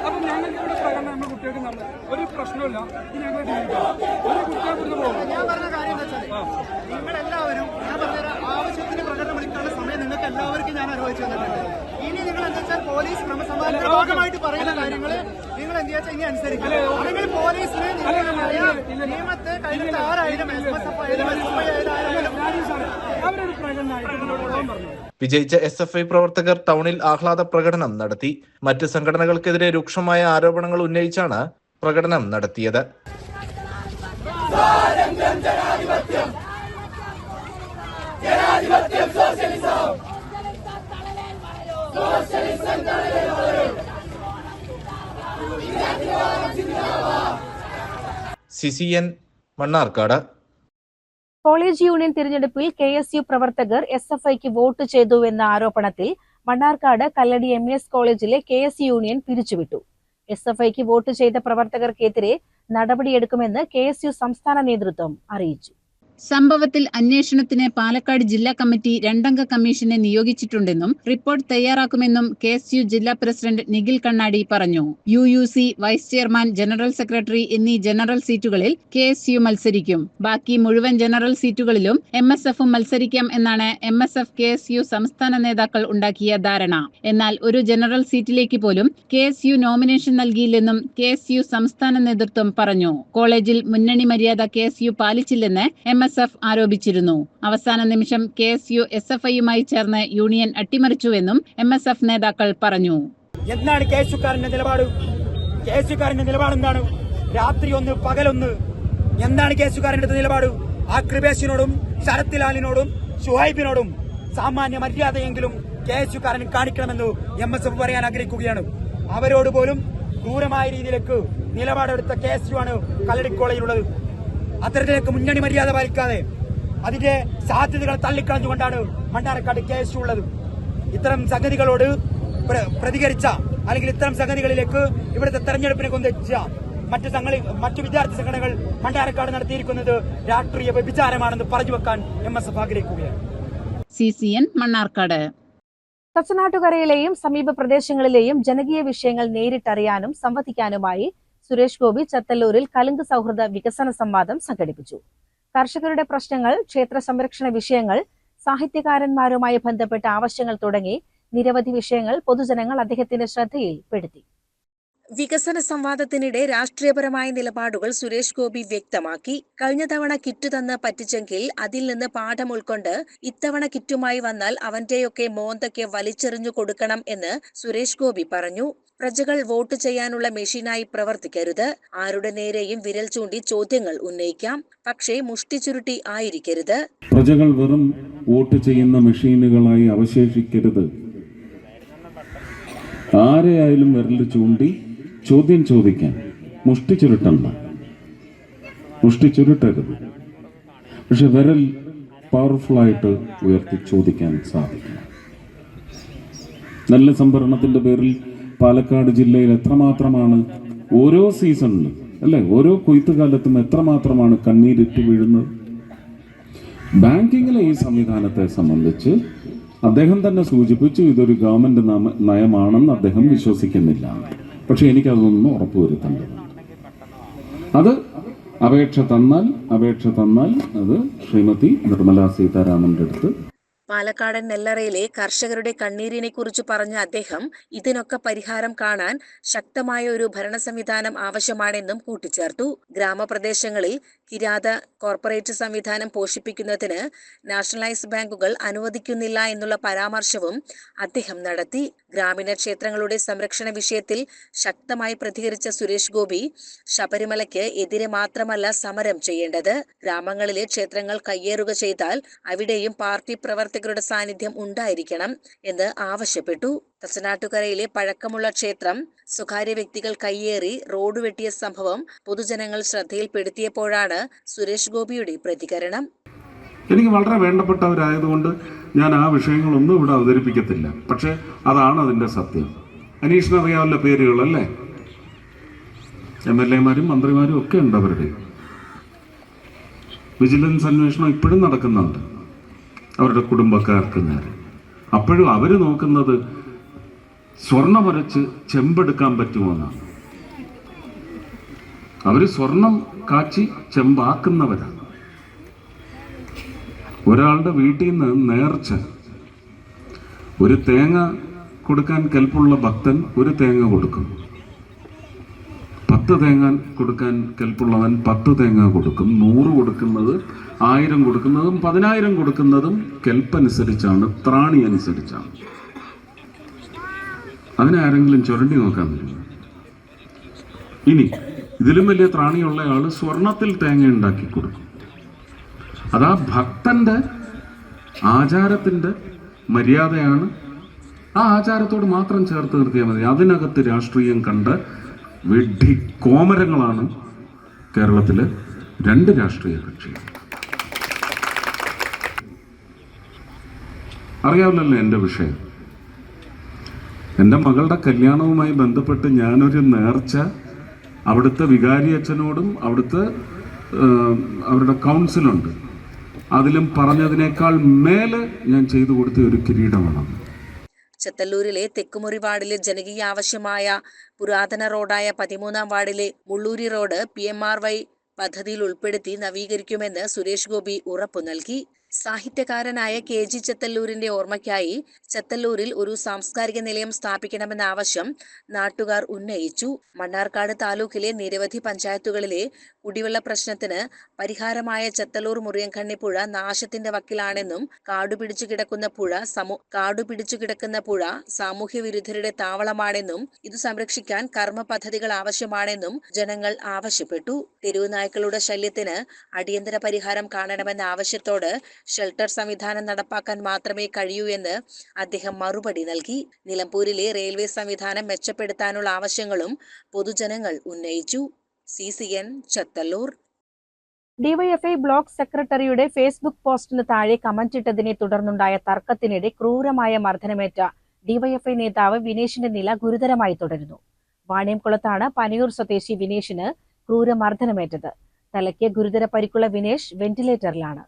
അപ്പം ഞങ്ങൾക്ക് ഇവിടെ പ്രകടനം നമ്മുടെ കുട്ടികൾക്ക് നല്ല ഒരു പ്രശ്നമില്ല. ഞങ്ങൾ ഒരു കുട്ടികൾക്ക് പോകും. ഞാൻ പറഞ്ഞ കാര്യം എന്താ വെച്ചാൽ നിങ്ങളെല്ലാവരും ഞാൻ പറഞ്ഞ ആവശ്യത്തിന് പ്രകടനം വിളിക്കാനുള്ള സമയം നിങ്ങൾക്ക് എല്ലാവർക്കും ഞാൻ അനുഭവിച്ചു തന്നിട്ടുണ്ട്. ഇനി നിങ്ങൾ എന്താ വെച്ചാൽ പോലീസ് ക്രമസമാധാനത്തിന്റെ ഭാഗമായിട്ട് പറയുന്ന കാര്യങ്ങൾ നിങ്ങൾ എന്ത് വെച്ചാൽ ഇനി അനുസരിക്കും. അല്ലെങ്കിൽ പോലീസിന് നിയമത്തെ കഴിഞ്ഞിട്ട് ആരായാലും MSF ആയാലും SFI ആയാലും അവരൊരു പ്രകടനമായിട്ട് വിജയിച്ച SFI പ്രവർത്തകർ ടൗണിൽ ആഹ്ലാദ പ്രകടനം നടത്തി. മറ്റ് സംഘടനകൾക്കെതിരെ രൂക്ഷമായ ആരോപണങ്ങൾ ഉന്നയിച്ചാണ് പ്രകടനം നടത്തിയത്. CCN മണ്ണാർക്കാട്. കോളേജ് യൂണിയൻ തിരഞ്ഞെടുപ്പിൽ KSU പ്രവർത്തകർ SFIക്ക് വോട്ട് ചെയ്തുവെന്ന ആരോപണത്തിൽ മണ്ണാർക്കാട് കല്ലടി MS കോളേജിലെ KSU യൂണിയൻ പിരിച്ചുവിട്ടു. SFIക്ക് വോട്ട് ചെയ്ത പ്രവർത്തകർക്കെതിരെ നടപടിയെടുക്കുമെന്ന് KSU സംസ്ഥാന നേതൃത്വം അറിയിച്ചു. സംഭവത്തിൽ അന്വേഷണത്തിന് പാലക്കാട് ജില്ലാ കമ്മിറ്റി 2-അംഗ കമ്മീഷനെ നിയോഗിച്ചിട്ടുണ്ടെന്നും റിപ്പോർട്ട് തയ്യാറാക്കുമെന്നും KSU ജില്ലാ പ്രസിഡന്റ് നിഖിൽ കണ്ണാടി പറഞ്ഞു. UUC vice chairman, general secretary എന്നീ ജനറൽ സീറ്റുകളിൽ KSU മത്സരിക്കും. ബാക്കി മുഴുവൻ ജനറൽ സീറ്റുകളിലും MSFും മത്സരിക്കാം എന്നാണ് MSF KSU സംസ്ഥാന നേതാക്കൾ ഉണ്ടാക്കിയ ധാരണ. എന്നാൽ ഒരു ജനറൽ സീറ്റിലേക്ക് പോലും KSU നോമിനേഷൻ നൽകിയില്ലെന്നും KSU സംസ്ഥാന നേതൃത്വം പറഞ്ഞു. കോളേജിൽ മുന്നണി മര്യാദ KSU പാലിച്ചില്ലെന്ന് MSF ആരോപിച്ചിരുന്നു. അവസാന നിമിഷം KSU SFIയുമായി ചേർന്ന് യൂണിയൻ അട്ടിമറിച്ചുവെന്നും MSF നേതാക്കൾ പറഞ്ഞു. എന്താണ് KSUക്കാരന്റെ നിലപാട്? KSUക്കാരന്റെ നിലപാട് എന്താണ്? രാത്രി ഒന്ന് പകലൊന്ന് എന്താണ് KSUക്കാരന്റെ നിലപാട്? ആ കൃപേഷിനോടും ശരത് ലാലിനോടും ഷുഹൈബിനോടും സാമാന്യ മര്യാദയെങ്കിലും KSUക്കാരൻ കാണിക്കണമെന്ന് MSF പറയാൻ ആഗ്രഹിക്കുകയാണ്. അവരോട് പോലും ക്രൂരമായ രീതിയിലേക്ക് നിലപാടെടുത്ത KSU ആണ് കല്ലടി കോളേജിലുള്ളത്. അത്തരത്തിലേക്ക് മുന്നണി മര്യാദ പാലിക്കാതെ അതിന്റെ സാധ്യതകൾ തള്ളിക്കളഞ്ഞുകൊണ്ടാണ് മണ്ണാർക്കാട് KSU ഉള്ളത്. ഇത്തരം സംഗതികളോട് പ്രതികരിച്ച അല്ലെങ്കിൽ ഇത്തരം സംഗതികളിലേക്ക് ഇവിടുത്തെ തെരഞ്ഞെടുപ്പിനെ കൊണ്ടെത്തിച്ച മറ്റു വിദ്യാർത്ഥി സംഘടനകൾ മണ്ണാർക്കാട് നടത്തിയിരിക്കുന്നത് രാഷ്ട്രീയ വ്യഭിചാരമാണെന്ന് പറഞ്ഞു വെക്കാൻ MSF ആഗ്രഹിക്കുകയാണ്. CCN മണ്ണാർക്കാട്. തച്ചനാട്ടുകരയിലെയും സമീപ പ്രദേശങ്ങളിലെയും ജനകീയ വിഷയങ്ങൾ നേരിട്ടറിയാനും സംവദിക്കാനുമായി സുരേഷ് ഗോപി ചത്തല്ലൂരിൽ കലുങ്ക് സൗഹൃദ വികസന സംവാദം സംഘടിപ്പിച്ചു. കർഷകരുടെ പ്രശ്നങ്ങൾ, ക്ഷേത്ര സംരക്ഷണ വിഷയങ്ങൾ, സാഹിത്യകാരന്മാരുമായി ബന്ധപ്പെട്ട ആവശ്യങ്ങൾ തുടങ്ങി നിരവധി വിഷയങ്ങൾ പൊതുജനങ്ങൾ അദ്ദേഹത്തിന്റെ ശ്രദ്ധയിൽപ്പെടുത്തി. വികസന സംവാദത്തിനിടെ രാഷ്ട്രീയപരമായ നിലപാടുകൾ സുരേഷ് ഗോപി വ്യക്തമാക്കി. കഴിഞ്ഞ തവണ കിറ്റ് തന്ന് പറ്റിച്ചെങ്കിൽ അതിൽ നിന്ന് പാഠം ഉൾക്കൊണ്ട് ഇത്തവണ കിറ്റുമായി വന്നാൽ അവന്റെയൊക്കെ മോന്തയ്ക്ക് വലിച്ചെറിഞ്ഞു കൊടുക്കണം എന്ന് സുരേഷ് ഗോപി പറഞ്ഞു. പ്രജകൾ വോട്ട് ചെയ്യാനുള്ള മെഷീനായി പ്രവർത്തിക്കരുത്. ആരുടെ നേരെയും വിരൽ ചൂണ്ടി ചോദ്യങ്ങൾ ഉന്നയിക്കാം, പക്ഷേ മുഷ്ടി ചുരുട്ടി ആയിരിക്കരുത്. പ്രജകൾ വെറും വോട്ട് ചെയ്യുന്ന മെഷീനുകളായി അവശേഷിക്കരുത്. ആരെയായാലും വിരൽ ചൂണ്ടി ചോദ്യം ചോദിക്കാൻ മുഷ്ടി ചുരുട്ടരുത്. പക്ഷെ വിരൽ പവർഫുള്ളായിട്ട് ഉയർത്തി ചോദിക്കാൻ സാധിക്കണം. നല്ല സംഭരണത്തിന്റെ പേരിൽ പാലക്കാട് ജില്ലയിൽ എത്രമാത്രമാണ് ഓരോ സീസണിലും അല്ലെ ഓരോ കൊയ്ത്തുകാലത്തും എത്രമാത്രമാണ് കണ്ണീരിറ്റ് വീഴുന്നത്. ബാങ്കിങ്ങിലെ ഈ സംവിധാനത്തെ സംബന്ധിച്ച് അദ്ദേഹം തന്നെ സൂചിപ്പിച്ചു, ഇതൊരു ഗവൺമെന്റ് നയമാണെന്ന് അദ്ദേഹം വിശ്വസിക്കുന്നില്ല. പക്ഷെ എനിക്കതൊന്നും ഉറപ്പുവരുത്തേണ്ടതുണ്ട്. അത് അപേക്ഷ തന്നാൽ അത് ശ്രീമതി നിർമ്മല സീതാരാമന്റെ അടുത്ത് പാലക്കാടൻ നെല്ലറയിലെ കർഷകരുടെ കണ്ണീരിനെ കുറിച്ച് പറഞ്ഞ അദ്ദേഹം ഇതിനൊക്കെ പരിഹാരം കാണാൻ ശക്തമായ ഒരു ഭരണ സംവിധാനം ആവശ്യമാണെന്നും കൂട്ടിച്ചേർത്തു. ഗ്രാമപ്രദേശങ്ങളിൽ കിരാത കോർപ്പറേറ്റ് സംവിധാനം പോഷിപ്പിക്കുന്നതിന് നാഷണലൈസ്ഡ് ബാങ്കുകൾ അനുവദിക്കുന്നില്ല എന്നുള്ള പരാമർശവും അദ്ദേഹം നടത്തി. ഗ്രാമീണ ക്ഷേത്രങ്ങളുടെ സംരക്ഷണ വിഷയത്തിൽ ശക്തമായി പ്രതികരിച്ച സുരേഷ് ഗോപി ശബരിമലയ്ക്ക് എതിരെ മാത്രമല്ല സമരം ചെയ്യേണ്ടത്, ഗ്രാമങ്ങളിലെ ക്ഷേത്രങ്ങൾ കയ്യേറുക ചെയ്താൽ അവിടെയും പാർട്ടി പ്രവർത്തകരുടെ സാന്നിധ്യം ഉണ്ടായിരിക്കണം എന്ന് ആവശ്യപ്പെട്ടു. തച്ചനാട്ടുകരയിലെ പഴക്കമുള്ള ക്ഷേത്രം സ്വകാര്യ വ്യക്തികൾ കയ്യേറി റോഡ് വെട്ടിയ സംഭവം പൊതുജനങ്ങൾ ശ്രദ്ധയിൽപ്പെടുത്തിയപ്പോഴാണ് സുരേഷ് ഗോപിയുടെ പ്രതികരണം. എനിക്ക് വളരെ വേണ്ടപ്പെട്ടവരായതുകൊണ്ട് ഞാൻ ആ വിഷയങ്ങളൊന്നും ഇവിടെ അവതരിപ്പിക്കത്തില്ല. പക്ഷെ അതാണ് അതിൻ്റെ സത്യം. അനീഷിന് അറിയാവുന്ന പേരുകളല്ലേ, MLA-മാരും മന്ത്രിമാരും ഒക്കെ ഉണ്ട്. അവരുടെ വിജിലൻസ് അന്വേഷണം ഇപ്പോഴും നടക്കുന്നുണ്ട് അവരുടെ കുടുംബക്കാർക്ക് നേരെ. അപ്പോഴും അവർ നോക്കുന്നത് സ്വർണ്ണമരച്ച് ചെമ്പെടുക്കാൻ പറ്റുമോന്നാണ്. അവർ സ്വർണം കാച്ചി ചെമ്പാക്കുന്നവരാണ്. ഒരാളുടെ വീട്ടിൽ നിന്ന് നേർച്ച ഒരു തേങ്ങ കൊടുക്കാൻ കെൽപ്പുള്ള ഭക്തൻ ഒരു തേങ്ങ കൊടുക്കും, 10 തേങ്ങ കൊടുക്കാൻ കെൽപ്പുള്ളവൻ 10 തേങ്ങ കൊടുക്കും, 100 കൊടുക്കുന്നത് 1000 കൊടുക്കുന്നതും 10,000 കൊടുക്കുന്നതും കെൽപ്പനുസരിച്ചാണ്, ത്രാണി അനുസരിച്ചാണ്. അതിനെ ആരെങ്കിലും ചുരണ്ടി നോക്കാൻ പറ്റും? ഇനി ഇതിലും വലിയ ത്രാണിയുള്ള ആള് സ്വർണത്തിൽ തേങ്ങ ഉണ്ടാക്കി കൊടുക്കും. അതാ ഭക്തന്റെ ആചാരത്തിന്റെ മര്യാദയാണ്. ആ ആചാരത്തോട് മാത്രം ചേർത്ത് നിർത്തിയാൽ മതി. അതിനകത്ത് രാഷ്ട്രീയം കണ്ട് വിഡ്ഢി കോമരങ്ങളാണ് കേരളത്തിലെ 2 രാഷ്ട്രീയ കക്ഷികൾ. അറിയാവില്ലല്ലോ എൻ്റെ വിഷയം. എൻ്റെ മകളുടെ കല്യാണവുമായി ബന്ധപ്പെട്ട് ഞാനൊരു നേർച്ച അവിടുത്തെ വികാരി അച്ഛനോടും അവിടുത്തെ അവരുടെ കൗൺസിലുണ്ട്, അതിലും പറഞ്ഞതിനേക്കാൾ മേലെ ഞാൻ ചെയ്തു കൊടുത്ത ഒരു കിരീടമാണ്. ചെത്തല്ലൂരിലെ തെക്കുമുറി വാർഡിലെ ജനകീയ ആവശ്യമായ പുരാതന റോഡായ 13-ാം വാർഡിലെ മുള്ളൂരി റോഡ് PMRY പദ്ധതിയിൽ ഉൾപ്പെടുത്തി നവീകരിക്കുമെന്ന് സുരേഷ് ഗോപി ഉറപ്പു നൽകി. സാഹിത്യകാരനായ KG ചെത്തല്ലൂരിന്റെ ഓർമ്മയ്ക്കായി ചെത്തല്ലൂരിൽ ഒരു സാംസ്കാരിക നിലയം സ്ഥാപിക്കണമെന്ന ആവശ്യം നാട്ടുകാർ ഉന്നയിച്ചു. മണ്ണാർക്കാട് താലൂക്കിലെ നിരവധി പഞ്ചായത്തുകളിലെ കുടിവെള്ള പ്രശ്നത്തിന് പരിഹാരമായ ചെത്തല്ലൂർ മുറിയൻകണ്ണി പുഴ നാശത്തിന്റെ വക്കിലാണെന്നും കാടുപിടിച്ചു കിടക്കുന്ന പുഴ സാമൂഹ്യ വിരുദ്ധരുടെ താവളമാണെന്നും ഇത് സംരക്ഷിക്കാൻ കർമ്മ പദ്ധതികൾ ആവശ്യമാണെന്നും ജനങ്ങൾ ആവശ്യപ്പെട്ടു. തെരുവ് നായ്ക്കളുടെ ശല്യത്തിന് അടിയന്തര പരിഹാരം കാണണമെന്ന ആവശ്യത്തോട് ഷെൽട്ടർ സംവിധാനം നടപ്പാക്കാൻ മാത്രമേ കഴിയൂ എന്ന് അദ്ദേഹം മറുപടി നൽകി. നിലമ്പൂരിലെ റെയിൽവേ സംവിധാനം മെച്ചപ്പെടുത്താനുള്ള ആവശ്യങ്ങളും പൊതുജനങ്ങൾ ഉന്നയിച്ചു. CCN ചെത്തല്ലൂർ. ഡിവൈഎഫ്ഐ ബ്ലോക്ക് സെക്രട്ടറിയുടെ ഫേസ്ബുക്ക് പോസ്റ്റിന് താഴെ കമന്റിട്ടതിനെ തുടർന്നുണ്ടായ തർക്കത്തിനിടെ ക്രൂരമായ മർദ്ദനമേറ്റ ഡിവൈഎഫ്ഐ നേതാവ് വിനേഷിന്റെ നില ഗുരുതരമായി തുടരുന്നു. വാണിയംകുളത്താണ് പനയൂർ സ്വദേശി വിനേഷിന് ക്രൂരമർദ്ദനമേറ്റത്. തലയ്ക്ക് ഗുരുതര പരിക്കുള്ള വിനേഷ് വെന്റിലേറ്ററിലാണ്.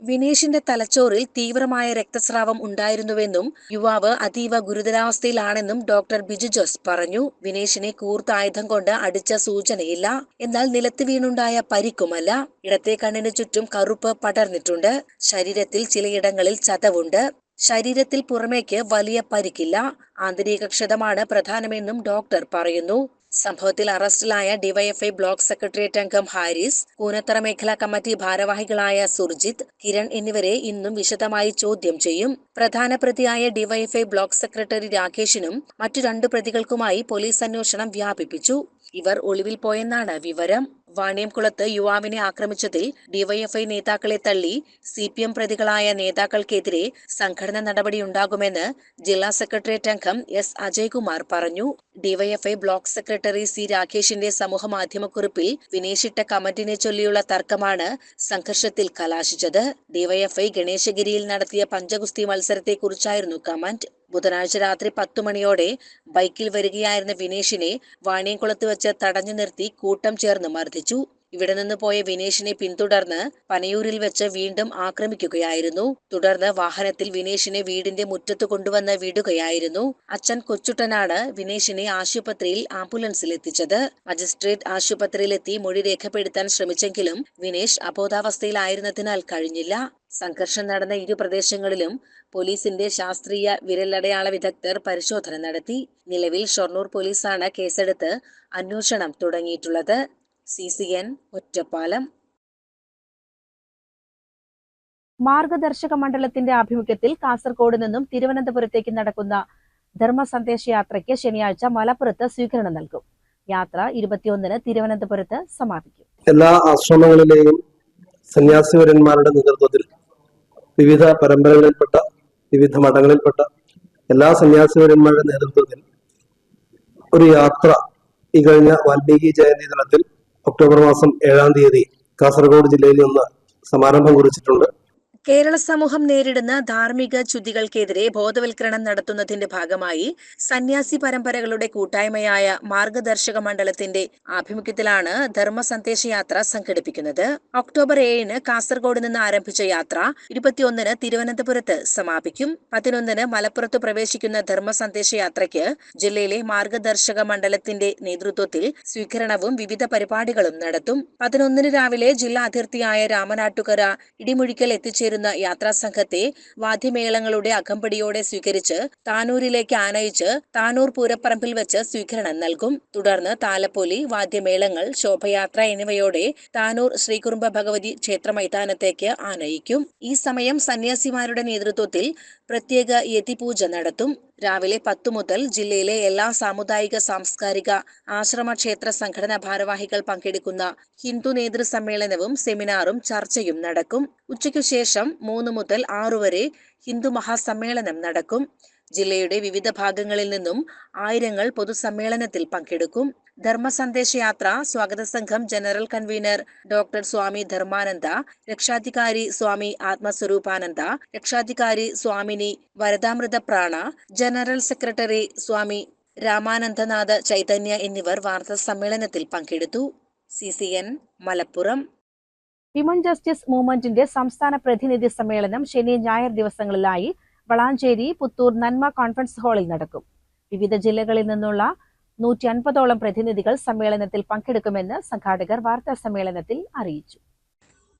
വിനേഷിന്റെ തലച്ചോറിൽ തീവ്രമായ രക്തസ്രാവം ഉണ്ടായിരുന്നുവെന്നും യുവാവ് അതീവ ഗുരുതരാവസ്ഥയിലാണെന്നും ഡോക്ടർ ബിജു ജോസ് പറഞ്ഞു. വിനേഷിനെ കൂർത്ത ആയുധം കൊണ്ട് അടിച്ച സൂചനയില്ല, എന്നാൽ നിലത്ത് വീണുണ്ടായ പരിക്കുമല്ല. ഇടത്തെ കണ്ണിന് ചുറ്റും കറുപ്പ് പടർന്നിട്ടുണ്ട്. ശരീരത്തിൽ ചിലയിടങ്ങളിൽ ചതവുണ്ട്. ശരീരത്തിൽ പുറമേക്ക് വലിയ പരിക്കില്ല. ആന്തരിക ക്ഷതമാണ് പ്രധാനമെന്നും ഡോക്ടർ പറയുന്നു. സംഭവത്തിൽ അറസ്റ്റിലായ ഡിവൈഎഫ്ഐ ബ്ലോക്ക് സെക്രട്ടേറിയറ്റ് അംഗം ഹാരിസ്, കൂനത്തറ മേഖലാ കമ്മിറ്റി ഭാരവാഹികളായ സുർജിത്ത്, കിരൺ എന്നിവരെ ഇന്നും വിശദമായി ചോദ്യം ചെയ്യും. പ്രധാന പ്രതിയായ ഡിവൈഎഫ്ഐ ബ്ലോക്ക് സെക്രട്ടറി രാകേഷിനും മറ്റു 2 പ്രതികൾക്കുമായി പോലീസ് അന്വേഷണം വ്യാപിപ്പിച്ചു. ഇവർ ഒളിവിൽ പോയെന്നാണ് വിവരം. വാണിയംകുളത്ത് യുവാവിനെ ആക്രമിച്ചതിൽ ഡിവൈഎഫ്ഐ നേതാക്കളെ തള്ളി CPM പ്രതികളായ നേതാക്കൾക്കെതിരെ സംഘടന നടപടിയുണ്ടാകുമെന്ന് ജില്ലാ സെക്രട്ടേറിയറ്റ് അംഗം S അജയ്കുമാർ പറഞ്ഞു. ഡിവൈഎഫ്ഐ ബ്ലോക്ക് സെക്രട്ടറി C രാകേഷിന്റെ സമൂഹമാധ്യമക്കുറിപ്പിൽ വിനേഷിട്ട കമന്റിനെ ചൊല്ലിയുള്ള തർക്കമാണ് സംഘർഷത്തിൽ കലാശിച്ചത്. ഡിവൈഎഫ്ഐ ഗണേശഗിരിയിൽ നടത്തിയ പഞ്ചഗുസ്തി മത്സരത്തെക്കുറിച്ചായിരുന്നു കമന്റ്. ബുധനാഴ്ച രാത്രി 10 മണിയോടെ ബൈക്കിൽ വരികയായിരുന്ന വിനേഷിനെ വാണിയംകുളത്ത് വെച്ച് തടഞ്ഞു നിർത്തി കൂട്ടം ചേർന്ന് മർദ്ദിച്ചു. ഇവിടെ നിന്ന് പോയ വിനേഷിനെ പിന്തുടർന്ന് പനയൂരിൽ വെച്ച് വീണ്ടും ആക്രമിക്കുകയായിരുന്നു. തുടർന്ന് വാഹനത്തിൽ വിനേഷിനെ വീടിന്റെ മുറ്റത്ത് കൊണ്ടുവന്ന് വിടുകയായിരുന്നു. അച്ഛൻ കൊച്ചുട്ടനാണ് വിനേഷിനെ ആശുപത്രിയിൽ ആംബുലൻസിൽ എത്തിച്ചത്. മജിസ്ട്രേറ്റ് ആശുപത്രിയിലെത്തി മൊഴി രേഖപ്പെടുത്താൻ ശ്രമിച്ചെങ്കിലും വിനേഷ് അബോധാവസ്ഥയിലായിരുന്നതിനാൽ കഴിഞ്ഞില്ല. സംഘർഷം നടന്ന ഇരു പ്രദേശങ്ങളിലും പോലീസിന്റെ ശാസ്ത്രീയ വിരലടയാള വിദഗ്ധർ പരിശോധന നടത്തി. നിലവിൽ ഷൊർണൂർ പോലീസാണ് കേസെടുത്ത് അന്വേഷണം തുടങ്ങിയിട്ടുള്ളത്. CCN ഒറ്റപ്പാലം. മാർഗദർശക മണ്ഡലത്തിന്റെ ആഭിമുഖ്യത്തിൽ കാസർഗോഡ് നിന്നും തിരുവനന്തപുരത്തേക്ക് നടക്കുന്ന ധർമ്മസന്ദേശയാത്രയ്ക്ക് ശനിയാഴ്ച മലപ്പുറത്ത് സ്വീകരണം നൽകും. യാത്ര 21-ന് തിരുവനന്തപുരത്ത് സമാപിക്കും. എല്ലാ ആശ്രമങ്ങളിലെയും സന്യാസിവരന്മാരുടെ നേതൃത്വത്തിൽ വിവിധ പരമ്പരകളിൽപ്പെട്ട വിവിധ മഠങ്ങളിൽപ്പെട്ട എല്ലാ സന്യാസിവരന്മാരുടെ നേതൃത്വത്തിൽ ഒരു യാത്ര ഈ കഴിഞ്ഞ വാൽമീകി ജയന്തി ദിനത്തിൽ ഒക്ടോബർ മാസം 7-ാം തീയതി കാസർഗോഡ് ജില്ലയിൽ നിന്ന് സമാരംഭം കുറിച്ചിട്ടുണ്ട്. കേരള സമൂഹം നേരിടുന്ന ധാർമ്മിക ച്യുതികൾക്കെതിരെ ബോധവൽക്കരണം നടത്തുന്നതിന്റെ ഭാഗമായി സന്യാസി പരമ്പരകളുടെ കൂട്ടായ്മയായ മാർഗദർശക മണ്ഡലത്തിന്റെ ആഭിമുഖ്യത്തിലാണ് ധർമ്മസന്ദേശയാത്ര സംഘടിപ്പിക്കുന്നത്. ഒക്ടോബർ 7-ന് കാസർഗോഡ് നിന്ന് ആരംഭിച്ച യാത്ര 21-ന് തിരുവനന്തപുരത്ത് സമാപിക്കും. 11-ന് മലപ്പുറത്ത് പ്രവേശിക്കുന്ന ധർമ്മസന്ദേശയാത്രയ്ക്ക് ജില്ലയിലെ മാർഗദർശക മണ്ഡലത്തിന്റെ നേതൃത്വത്തിൽ സ്വീകരണവും വിവിധ പരിപാടികളും നടത്തും. 11-ന് രാവിലെ ജില്ലാ അതിർത്തിയായ രാമനാട്ടുകര ഇടിമുഴിക്കൽ എത്തിച്ചേരുന്ന യാത്രാസംഘത്തെ വാദ്യമേളങ്ങളുടെ അകമ്പടിയോടെ സ്വീകരിച്ച് താനൂരിലേക്ക് ആനയിച്ച് താനൂർ പൂരപ്പറമ്പിൽ വെച്ച് സ്വീകരണം നൽകും. തുടർന്ന് താലപ്പൊലി, വാദ്യമേളങ്ങൾ, ശോഭയാത്ര എന്നിവയോടെ താനൂർ ശ്രീകുറുമ്പ ഭഗവതി ക്ഷേത്ര മൈതാനത്തേക്ക് ആനയിക്കും. ഈ സമയം സന്യാസിമാരുടെ നേതൃത്വത്തിൽ പ്രത്യേക യതിപൂജ നടത്തും. രാവിലെ 10 മുതൽ ജില്ലയിലെ എല്ലാ സാമുദായിക സാംസ്കാരിക ആശ്രമ ക്ഷേത്ര സംഘടനാ ഭാരവാഹികൾ പങ്കെടുക്കുന്ന ഹിന്ദു നേതൃസമ്മേളനവും സെമിനാറും ചർച്ചയും നടക്കും. ഉച്ചയ്ക്കു ശേഷം 3 മുതൽ 6 വരെ ഹിന്ദു മഹാസമ്മേളനം നടക്കും. ജില്ലയുടെ വിവിധ ഭാഗങ്ങളിൽ നിന്നും ആയിരങ്ങൾ പൊതുസമ്മേളനത്തിൽ പങ്കെടുക്കും. ധർമ്മസന്ദേശയാത്ര സ്വാഗത സംഘം ജനറൽ കൺവീനർ ഡോക്ടർ സ്വാമി ധർമാനന്ദ, രക്ഷാധികാരി സ്വാമി ആത്മസ്വരൂപാനന്ദ, രക്ഷാധികാരി സ്വാമിനി വരദാമൃത പ്രാണ, ജനറൽ സെക്രട്ടറി സ്വാമി രാമാനന്ദനാഥ ചൈതന്യ എന്നിവർ വാർത്താ സമ്മേളനത്തിൽ പങ്കെടുത്തു. CCN മലപ്പുറം. വിമൻ ജസ്റ്റിസ് മൂവ്മെന്റിന്റെ സംസ്ഥാന പ്രതിനിധി സമ്മേളനം ശനി, ഞായർ ദിവസങ്ങളിലായി വളാഞ്ചേരി, പുത്തൂർ, നന്മ കോൺഫറൻസ് ഹാളിൽ നടക്കും. വിവിധ ജില്ലകളിൽ നിന്നുള്ള 150ഓളം പ്രതിനിധികൾ സമ്മേളനത്തിൽ പങ്കെടുക്കുമെന്ന് സംഘാടകർ വാർത്താ സമ്മേളനത്തിൽ അറിയിച്ചു.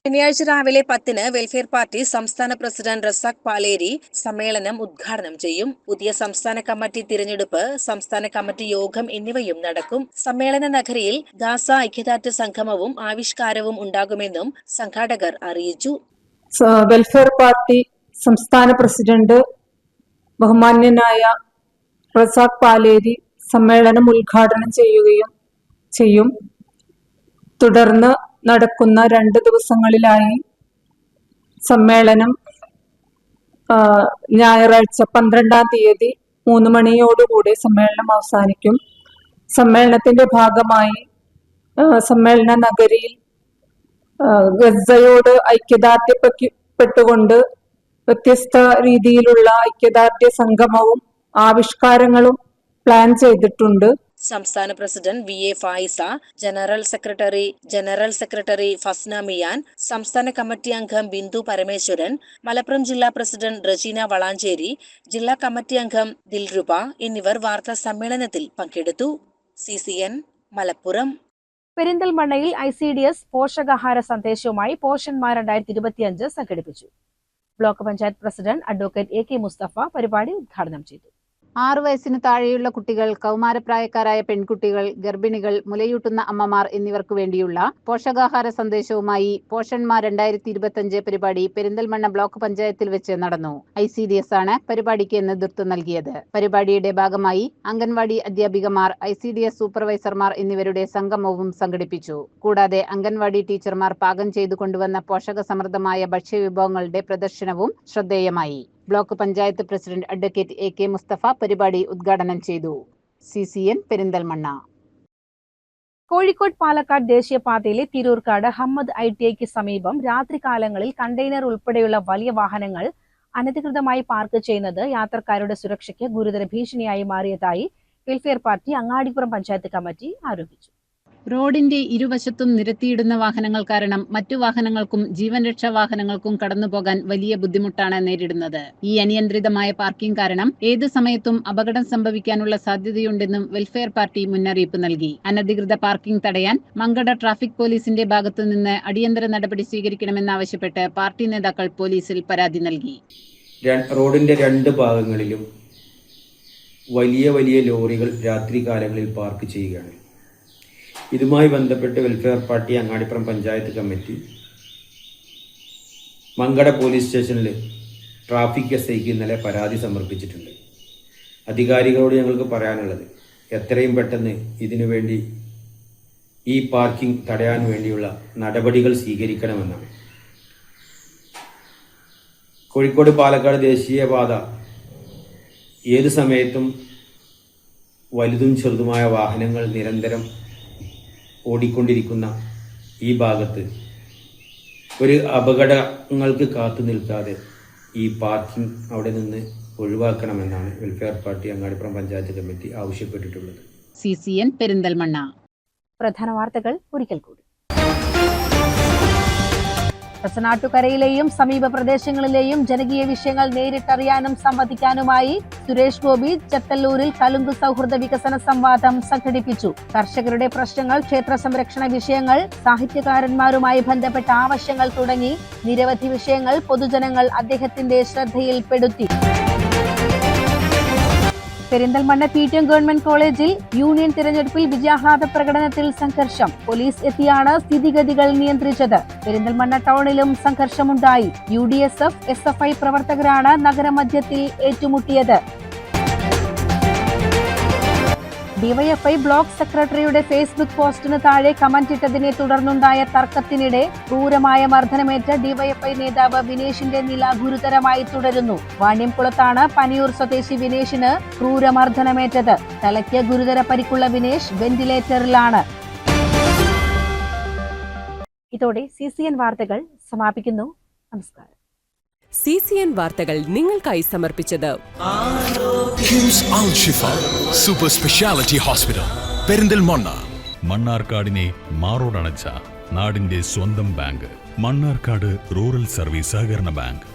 ശനിയാഴ്ച രാവിലെ 10-ന് വെൽഫെയർ പാർട്ടി സംസ്ഥാന പ്രസിഡന്റ് റസാഖ് പാലേരി സമ്മേളനം ഉദ്ഘാടനം ചെയ്യും. പുതിയ സംസ്ഥാന കമ്മിറ്റി തിരഞ്ഞെടുപ്പ്, സംസ്ഥാന കമ്മിറ്റി യോഗം എന്നിവയും നടക്കും. സമ്മേളന നഗരിയിൽ ഗാസ ഐക്യദാർഢ്യ സംഗമവും ആവിഷ്കാരവും ഉണ്ടാകുമെന്നും സംഘാടകർ അറിയിച്ചു. വെൽഫെയർ പാർട്ടി സംസ്ഥാന പ്രസിഡന്റ് ബഹുമാന്യനായ റസാഖ് പാലേരി സമ്മേളനം ഉദ്ഘാടനം ചെയ്യും. തുടർന്ന് നടക്കുന്ന 2 ദിവസങ്ങളിലായി സമ്മേളനം ഞായറാഴ്ച 12-ാം തീയതി 3 മണിയോടുകൂടി സമ്മേളനം അവസാനിക്കും. സമ്മേളനത്തിന്റെ ഭാഗമായി സമ്മേളന നഗരിയിൽ ഗസയോട് ഐക്യദാർഢ്യപ്പെട്ടുകൊണ്ട് വ്യത്യസ്ത രീതിയിലുള്ള ഐക്യദാർഢ്യ സംഗമവും ആവിഷ്കാരങ്ങളും പ്ലാൻ ചെയ്തിട്ടുണ്ട്. സംസ്ഥാന president VA Faisa, general secretary Fasna Miyan, സംസ്ഥാന കമ്മിറ്റി അംഗം ബിന്ദു പരമേശ്വരൻ, മലപ്പുറം ജില്ലാ പ്രസിഡന്റ് റജീന വളാഞ്ചേരി, ജില്ലാ കമ്മിറ്റി അംഗം ദിൽരുബ എന്നിവർ വാർത്താ സമ്മേളനത്തിൽ പങ്കെടുത്തു. CCN മലപ്പുറം. പെരിന്തൽമണ്ണയിൽ ICDS പോഷകാഹാര സന്ദേശവുമായി പോഷന്മാർ 2025 സംഘടിപ്പിച്ചു. Block panchayat president advocate AK Mustafa പരിപാടി ഉദ്ഘാടനം ചെയ്തു. 6 വയസ്സിന് താഴെയുള്ള കുട്ടികൾ, കൗമാരപ്രായക്കാരായ പെൺകുട്ടികൾ, ഗർഭിണികൾ, മുലയൂട്ടുന്ന അമ്മമാർ എന്നിവർക്കു വേണ്ടിയുള്ള പോഷകാഹാര സന്ദേശവുമായി പോഷന്മാർ 2025 പരിപാടി പെരിന്തൽമണ്ണ ബ്ലോക്ക് പഞ്ചായത്തിൽ വെച്ച് നടന്നു. ICDS ആണ് പരിപാടിക്ക് നേതൃത്വം നൽകിയത്. പരിപാടിയുടെ ഭാഗമായി അംഗൻവാടി അധ്യാപികമാർ, ICDS സൂപ്പർവൈസർമാർ എന്നിവരുടെ സംഗമവും സംഘടിപ്പിച്ചു. കൂടാതെ അംഗൻവാടി ടീച്ചർമാർ പാകം ചെയ്തു കൊണ്ടുവന്ന പോഷക സമൃദ്ധമായ ഭക്ഷ്യവിഭവങ്ങളുടെ പ്രദർശനവും ശ്രദ്ധേയമായി. Block panchayat president advocate AK Mustafa പരിപാടി ഉദ്ഘാടനം ചെയ്തു. CCN പെരിന്തൽമണ്ണ. കോഴിക്കോട് പാലക്കാട് ദേശീയപാതയിലെ തിരൂർക്കാട് ഹമ്മദ് ITIക്ക് സമീപം രാത്രികാലങ്ങളിൽ കണ്ടെയ്നർ ഉൾപ്പെടെയുള്ള വലിയ വാഹനങ്ങൾ അനധികൃതമായി പാർക്ക് ചെയ്യുന്നത് യാത്രക്കാരുടെ സുരക്ഷയ്ക്ക് ഗുരുതര ഭീഷണിയായി മാറിയതായി welfare party Angadipuram panchayat committee ആരോപിച്ചു. റോഡിന്റെ ഇരുവശത്തും നിരത്തിയിടുന്ന വാഹനങ്ങൾ കാരണം മറ്റു വാഹനങ്ങൾക്കും ജീവൻ രക്ഷാ വാഹനങ്ങൾക്കും കടന്നുപോകാൻ വലിയ ബുദ്ധിമുട്ടാണ് നേരിടുന്നത്. ഈ അനിയന്ത്രിതമായ പാർക്കിംഗ് കാരണം ഏത് സമയത്തും അപകടം സംഭവിക്കാനുള്ള സാധ്യതയുണ്ടെന്നും വെൽഫെയർ പാർട്ടി മുന്നറിയിപ്പ് നൽകി. അനധികൃത പാർക്കിംഗ് തടയാൻ മങ്കട ട്രാഫിക് പോലീസിന്റെ ഭാഗത്തുനിന്ന് അടിയന്തര നടപടി സ്വീകരിക്കണമെന്നാവശ്യപ്പെട്ട് പാർട്ടി നേതാക്കൾ പോലീസിൽ പരാതി നൽകി. റോഡിന്റെ രണ്ട് ഭാഗങ്ങളിലും വലിയ വലിയ ലോറികൾ രാത്രികാലങ്ങളിൽ പാർക്ക് ചെയ്യുകയാണ്. ഇതുമായി ബന്ധപ്പെട്ട് welfare party Angadipuram panchayat committee Mankada police സ്റ്റേഷനിൽ ട്രാഫിക് എസ്ഐക്ക് ഇന്നലെ പരാതി സമർപ്പിച്ചിട്ടുണ്ട്. അധികാരികളോട് ഞങ്ങൾക്ക് പറയാനുള്ളത് എത്രയും പെട്ടെന്ന് ഇതിനുവേണ്ടി ഈ പാർക്കിംഗ് തടയാൻ വേണ്ടിയുള്ള നടപടികൾ സ്വീകരിക്കണമെന്നാണ്. കോഴിക്കോട് പാലക്കാട് ദേശീയപാത ഏത് സമയത്തും വലുതും ചെറുതുമായ വാഹനങ്ങൾ നിരന്തരം ഓടിക്കൊണ്ടിരിക്കുന്ന ഈ ഭാഗത്ത് ഒരു അപകടങ്ങൾക്ക് കാത്തു നിൽക്കാതെ ഈ പാർക്കിംഗ് അവിടെ നിന്ന് ഒഴിവാക്കണമെന്നാണ് welfare party Angadipuram panchayat committee ആവശ്യപ്പെട്ടിട്ടുള്ളത്. CCN പെരിന്തൽമണ്ണ. പ്രധാന വാർത്തകൾ ഒരിക്കൽ കൂടി. കസനാട്ടുകരയിലെയും സമീപ പ്രദേശങ്ങളിലെയും ജനകീയ വിഷയങ്ങൾ നേരിട്ടറിയാനും സംവദിക്കാനുമായി സുരേഷ് ഗോപി ചത്തല്ലൂരിൽ കലുങ്ക് സൗഹൃദ വികസന സംവാദം സംഘടിപ്പിച്ചു. കർഷകരുടെ പ്രശ്നങ്ങൾ, ക്ഷേത്ര സംരക്ഷണ വിഷയങ്ങൾ, സാഹിത്യകാരന്മാരുമായി ബന്ധപ്പെട്ട ആവശ്യങ്ങൾ തുടങ്ങി നിരവധി വിഷയങ്ങൾ പൊതുജനങ്ങൾ അദ്ദേഹത്തിന്റെ ശ്രദ്ധയിൽപ്പെടുത്തി. പെരിന്തൽമണ്ണ PTM ഗവൺമെന്റ് കോളേജിൽ യൂണിയൻ തിരഞ്ഞെടുപ്പിൽ വിജയാഹ്ലാദ പ്രകടനത്തിൽ സംഘർഷം. പോലീസ് എത്തിയാണ് സ്ഥിതിഗതികൾ നിയന്ത്രിച്ചത്. പെരിന്തൽമണ്ണ ടൗണിലും സംഘർഷമുണ്ടായി. UDSF, SFI പ്രവർത്തകരാണ് നഗരമധ്യത്തിൽ ഏറ്റുമുട്ടിയത്. ഡിവൈഎഫ്ഐ ബ്ലോക്ക് സെക്രട്ടറിയുടെ ഫേസ്ബുക്ക് പോസ്റ്റിന് താഴെ കമന്റിട്ടതിനെ തുടർന്നുണ്ടായ തർക്കത്തിനിടെ ക്രൂരമായ മർദ്ദനമേറ്റ ഡിവൈഎഫ്ഐ നേതാവ് വിനേഷിന്റെ നില ഗുരുതരമായി തുടരുന്നു. വാണ്യംകുളത്താണ് പനിയൂർ സ്വദേശി വിനേഷിന് ക്രൂരമർദ്ദനമേറ്റത്. തലയ്ക്ക് ഗുരുതര പരിക്കുള്ള വിനേഷ് വെന്റിലേറ്ററിലാണ്. ഇതോടെ CCN വാർത്തകൾ സമാപിക്കുന്നു. നമസ്കാരം. CCN വാർത്തകൾ നിങ്ങൾക്കായി സമർപ്പിച്ചത് കിംസ് അൽ ഷിഫ സൂപ്പർ സ്പെഷ്യാലിറ്റി ഹോസ്പിറ്റൽ പെരിന്തൽമണ്ണ. മണ്ണാർക്കാടിനെ മാറോടണച്ച നാടിന്റെ സ്വന്തം ബാങ്ക് മണ്ണാർക്കാട് റൂറൽ സർവീസ് സഹകരണ ബാങ്ക്.